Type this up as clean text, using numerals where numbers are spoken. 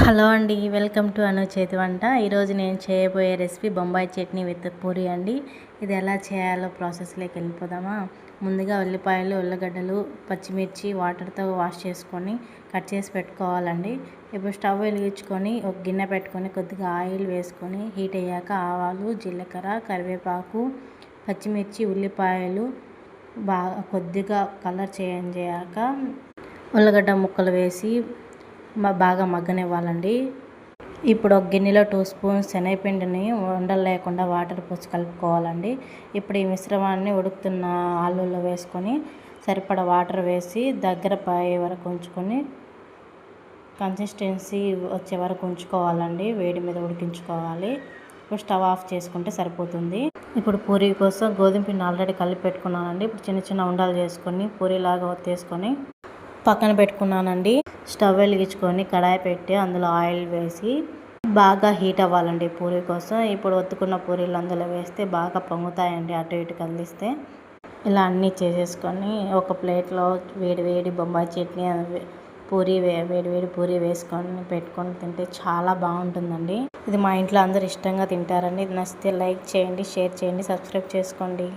Hello అండి, welcome to అను చేతి వంట. ఈరోజు నేను చేయబోయే రెసిపీ బొంబాయి చట్నీ విత్ పూరి అండి. ఇది ఎలా చేయాలో ప్రాసెస్లోకి వెళ్ళిపోదామా. ముందుగా ఉల్లిపాయలు, ఉల్లగడ్డలు, పచ్చిమిర్చి వాటర్తో వాష్ చేసుకొని కట్ చేసి పెట్టుకోవాలండి. ఇప్పుడు స్టవ్ వెలిగించుకొని ఒక గిన్నె పెట్టుకొని కొద్దిగా ఆయిల్ వేసుకొని హీట్ అయ్యాక ఆవాలు, జీలకర్ర, కరివేపాకు, పచ్చిమిర్చి, ఉల్లిపాయలు బాగా కొద్దిగా కలర్ చేంజ్ అయ్యాక ఉల్లగడ్డ ముక్కలు వేసి బాగా మగ్గనివ్వాలండి. ఇప్పుడు ఒక గిన్నెలో 2 స్పూన్స్ శనగపిండిని ఉండలు లేకుండా వాటర్ పోసి కలుపుకోవాలండి. ఇప్పుడు ఈ మిశ్రమాన్ని ఉడుకుతున్న ఆలులో వేసుకొని సరిపడా వాటర్ వేసి దగ్గర పై వరకు ఉంచుకొని కన్సిస్టెన్సీ వచ్చే వరకు ఉంచుకోవాలండి. వేడి మీద ఉడికించుకోవాలి. ఇప్పుడు స్టవ్ ఆఫ్ చేసుకుంటే సరిపోతుంది. ఇప్పుడు పూరీ కోసం గోధుమ పిండి ఆల్రెడీ కలిపి పెట్టుకున్నానండి. ఇప్పుడు చిన్న చిన్న ఉండలు చేసుకొని పూరీలాగా ఒత్తేసుకొని పక్కన పెట్టుకున్నానండి. స్టవ్ వెలిగించుకొని కడాయి పెట్టి అందులో ఆయిల్ వేసి బాగా హీట్ అవ్వాలండి పూరీ కోసం. ఇప్పుడు ఒత్తుకున్న పూరీలు అందులో వేస్తే బాగా పొంగుతాయండి అటు ఇటు కదిలిస్తే. ఇలా అన్నీ చేసేసుకొని ఒక ప్లేట్లో వేడి వేడి బొంబాయి చట్నీ పూరీ వేడి వేడి పూరీ వేసుకొని పెట్టుకొని తింటే చాలా బాగుంటుందండి. ఇది మా ఇంట్లో అందరూ ఇష్టంగా తింటారండి. ఇది నచ్చితే లైక్ చేయండి, షేర్ చేయండి, సబ్స్క్రైబ్ చేసుకోండి.